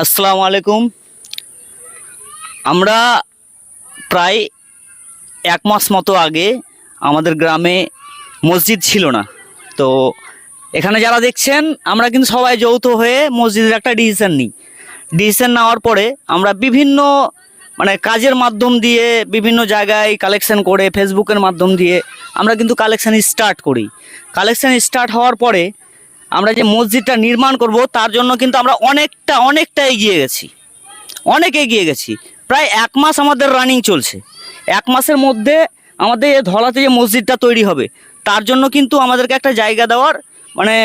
আসসালামু আলাইকুম। আমরা প্রায় এক মাস মতো আগে আমাদের গ্রামে মসজিদ ছিল না। তো এখানে যারা দেখছেন আমরা কিন্তু সবাই যৌথ হয়ে মসজিদের একটা ডিসিশন নেওয়ার পরে আমরা বিভিন্ন কাজের মাধ্যম দিয়ে বিভিন্ন জায়গায় কালেকশন করে ফেসবুকের মাধ্যম দিয়ে আমরা কিন্তু কালেকশন স্টার্ট হওয়ার পরে আমরা যে মসজিদটা নির্মাণ করব তার জন্য কিন্তু আমরা অনেকটা এগিয়ে গেছি। প্রায় এক মাস আমাদের রানিং চলছে। এক মাসের মধ্যে আমাদের ধলাতে যে মসজিদটা তৈরি হবে তার জন্য কিন্তু আমাদেরকে একটা জায়গা দেওয়ার মানে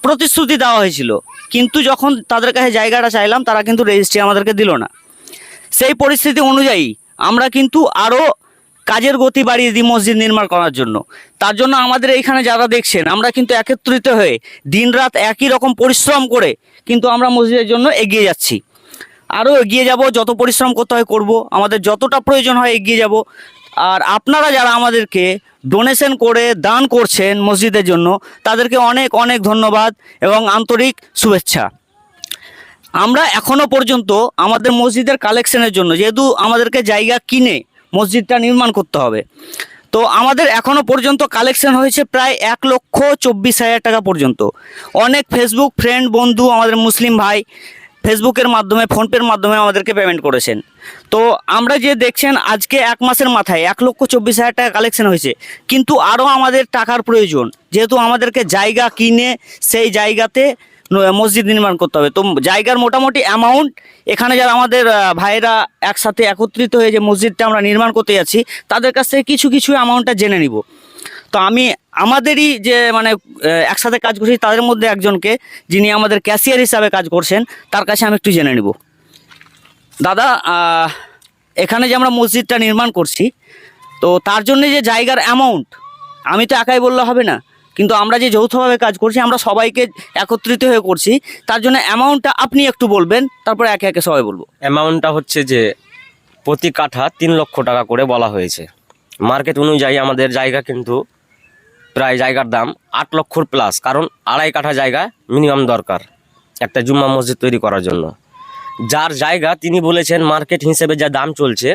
প্রতিশ্রুতি দেওয়া হয়েছিল, কিন্তু যখন তাদের কাছে জায়গাটা চাইলাম তারা কিন্তু রেজিস্ট্রি আমাদেরকে দিল না। সেই পরিস্থিতি অনুযায়ী আমরা কিন্তু আরও কাজের গতি বাড়িয়ে দিই মসজিদ নির্মাণ করার জন্য। তার জন্য আমাদের এইখানে যারা দেখছেন আমরা কিন্তু একত্রিত হয়ে দিনরাত একই রকম পরিশ্রম করে কিন্তু আমরা মসজিদের জন্য এগিয়ে যাচ্ছি। আরও এগিয়ে যাব, যত পরিশ্রম করতে হয় করব, আমাদের যতটা প্রয়োজন হয় এগিয়ে যাব। আর আপনারা যারা আমাদেরকে ডোনেশন করে দান করছেন মসজিদের জন্য তাদেরকে অনেক ধন্যবাদ এবং আন্তরিক শুভেচ্ছা। আমরা এখনও পর্যন্ত আমাদের মসজিদের কালেকশনের জন্য, যেহেতু আমাদেরকে জায়গা কিনে মসজিদটা নির্মাণ করতে হবে, তো আমাদের এখনও পর্যন্ত কালেকশন হয়েছে প্রায় 1,24,000 টাকা পর্যন্ত। অনেক ফেসবুক ফ্রেন্ড বন্ধু আমাদের মুসলিম ভাই ফেসবুকের মাধ্যমে ফোনপের মাধ্যমে আমাদেরকে পেমেন্ট করেছেন। তো আমরা যে দেখছেন আজকে এক মাসের মাথায় 1,24,000 টাকা কালেকশন হয়েছে, কিন্তু আরও আমাদের টাকার প্রয়োজন, যেহেতু আমাদেরকে জায়গা কিনে সেই জায়গাতে মসজিদ নির্মাণ করতে হবে। তো জায়গার মোটামুটি অ্যামাউন্ট এখানে যারা আমাদের ভাইয়েরা একসাথে একত্রিত হয়ে যে মসজিদটা আমরা নির্মাণ করতে যাচ্ছি তাদের কাছ থেকে কিছু অ্যামাউন্টটা জেনে নিব। তো আমি আমাদেরই যে একসাথে কাজ করছি তাদের মধ্যে একজনকে, যিনি আমাদের ক্যাশিয়ার হিসাবে কাজ করছেন, তার কাছে আমি একটু জেনে নিব। দাদা, এখানে যে আমরা মসজিদটা নির্মাণ করছি তো তার জন্য যে জায়গার অ্যামাউন্ট আমি তো একাই বললে হবে না, কিন্তু আমরা যে যৌথভাবে কাজ করছি আমরা সবাইকে একত্রিত হয়ে করছি, তার জন্য অ্যামাউন্টটা আপনি একটু বলবেন, তারপরে একে একে সবাই বলবো। অ্যামাউন্টটা হচ্ছে যে প্রতি কাঠা 3 লক্ষ টাকা করে বলা হয়েছে। মার্কেট অনুযায়ী আমাদের জায়গা কিন্তু প্রায় জায়গার দাম 8 লক্ষর প্লাস, কারণ 2.5 কাঠা জায়গা মিনিমাম দরকার একটা জুম্মা মসজিদ তৈরি করার জন্য। যার জায়গা তিনি বলেছেন মার্কেট হিসেবে যা দাম চলছে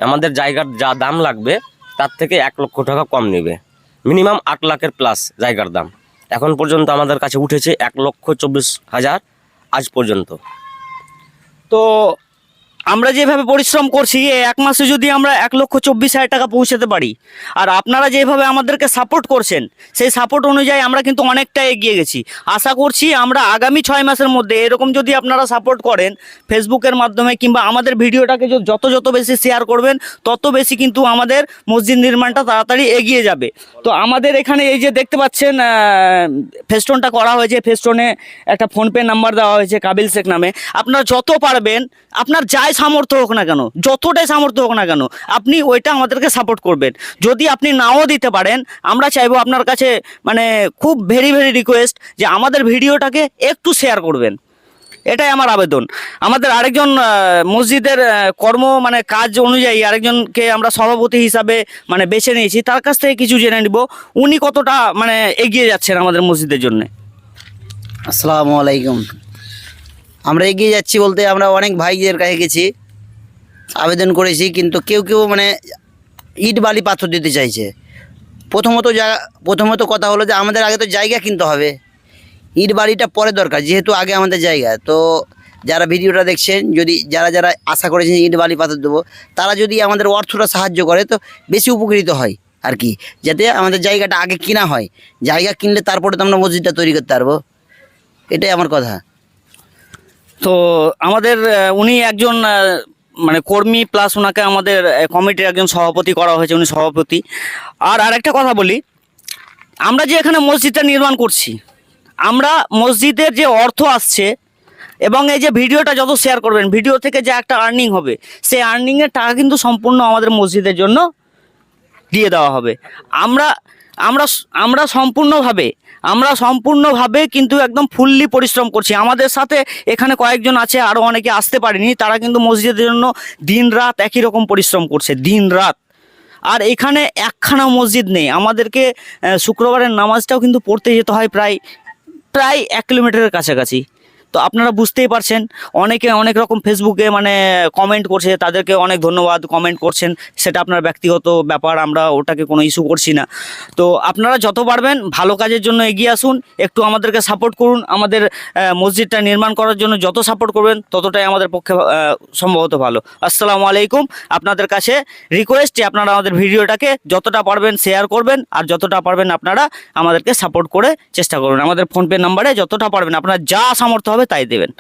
আমাদের জায়গার যা দাম লাগবে তার থেকে 1 লক্ষ টাকা কম নেবে। মিনিমাম 8 লাখের প্লাস জায়গার দাম এখন পর্যন্ত আমাদের কাছে উঠেছে 1,24,000 আজ পর্যন্ত। তো আমরা যেভাবে পরিশ্রম করছি এই এক মাসে যদি আমরা 1,24,000 টাকা পৌঁছাতে পারি, আর আপনারা যেভাবে আমাদেরকে সাপোর্ট করছেন সেই সাপোর্ট অনুযায়ী আমরা কিন্তু অনেকটা এগিয়ে গেছি। আশা করছি আমরা আগামী 6 মাসের মধ্যে এরকম যদি আপনারা সাপোর্ট করেন ফেসবুকের মাধ্যমে কিংবা আমাদের ভিডিওটাকে যত বেশি শেয়ার করবেন তত বেশি কিন্তু আমাদের মসজিদ নির্মাণটা তাড়াতাড়ি এগিয়ে যাবে। তো আমাদের এখানে এই যে দেখতে পাচ্ছেন ফেস্টনটা করা হয়েছে, ফেস্টনে একটা ফোনপে নাম্বার দেওয়া হয়েছে কাবিল শেখ নামে। আপনারা যত পারবেন, আপনার যাই সামর্থ্য হোক না কেন, যতটাই সামর্থ্য হোক না কেন, আপনি ওইটা আমাদেরকে সাপোর্ট করবেন। যদি আপনি নাও দিতে পারেন আমরা চাইবো আপনার কাছে খুব ভেরি রিকোয়েস্ট যে আমাদের ভিডিওটাকে একটু শেয়ার করবেন, এটাই আমার আবেদন। আমাদের আরেকজন মসজিদের কাজ অনুযায়ী আরেকজনকে আমরা সভাপতি হিসাবে বেছে নিয়েছি, তার কাছ থেকে কিছু জেনে নিব উনি কতটা এগিয়ে যাচ্ছেন আমাদের মসজিদের জন্য। আসসালামু আলাইকুম। আমরা এগিয়ে যাচ্ছি বলতে আমরা অনেক ভাইদের কাছে গেছি, আবেদন করেছি, কিন্তু কেউ ইট বালি পাথর দিতে চাইছে। প্রথমত কথা হলো যে আমাদের আগে তো জায়গা কিনতে হবে, ইট বালিটা পরে দরকার, যেহেতু আগে আমাদের জায়গা। তো যারা ভিডিওটা দেখছেন, যদি যারা আশা করেছেন ইট বালি পাথর দেবো, তারা যদি আমাদের অর্থটা সাহায্য করে তো বেশি উপকৃত হয় আর কি, যাতে আমাদের জায়গাটা আগে কিনা হয়। জায়গা কিনলে তারপরে তো আমরা মসজিদটা তৈরি করতে পারবো, এটাই আমার কথা। তো আমাদের উনি একজন কর্মী প্লাস ওনাকে আমাদের কমিটির একজন সভাপতি করা হয়েছে, উনি সভাপতি। আর আরেকটা কথা বলি, আমরা যে এখানে মসজিদটা নির্মাণ করছি, আমরা মসজিদের যে অর্থ আসছে এবং এই যে ভিডিওটা যত শেয়ার করবেন, ভিডিও থেকে যে একটা আর্নিং হবে সেই আর্নিংয়ের টাকা কিন্তু সম্পূর্ণ আমাদের মসজিদের জন্য দিয়ে দেওয়া হবে। আমরা আমরা আমরা সম্পূর্ণভাবে কিন্তু একদম ফুললি পরিশ্রম করছি। আমাদের সাথে এখানে কয়েকজন আছে, আরও অনেকে আসতে পারেনি, তারা কিন্তু মসজিদের জন্য দিন রাত একই রকম পরিশ্রম করছে, দিন রাত। আর এখানে একখানা মসজিদ নেই, আমাদেরকে শুক্রবারের নামাজটাও কিন্তু পড়তে যেতে হয় প্রায় 1 কিলোমিটারের কাছাকাছি। তো আপনারা বুঝতেই পারছেন, অনেকে অনেক রকম ফেসবুকে মানে কমেন্ট করছে, তাদেরকে অনেক ধন্যবাদ, কমেন্ট করছেন, সেটা আপনার ব্যক্তিগত ব্যাপার, আমরা ওটাকে কোনো ইস্যু করছি না। তো আপনারা যত পারবেন ভালো কাজের জন্য এগিয়ে আসুন, একটু আমাদেরকে সাপোর্ট করুন। আমাদের মসজিদটা নির্মাণ করার জন্য যত সাপোর্ট করবেন ততটাই আমাদের পক্ষে সম্ভবত ভালো। আসসালামু আলাইকুম। আপনাদের কাছে রিকোয়েস্ট যে আপনারা আমাদের ভিডিওটাকে যতটা পারবেন শেয়ার করবেন, আর যতটা পারবেন আপনারা আমাদেরকে সাপোর্ট করে চেষ্টা করুন। আমাদের ফোনপে নাম্বারে যতটা পারবেন আপনারা যা সামর্থ্য হবে তাই দেবেন।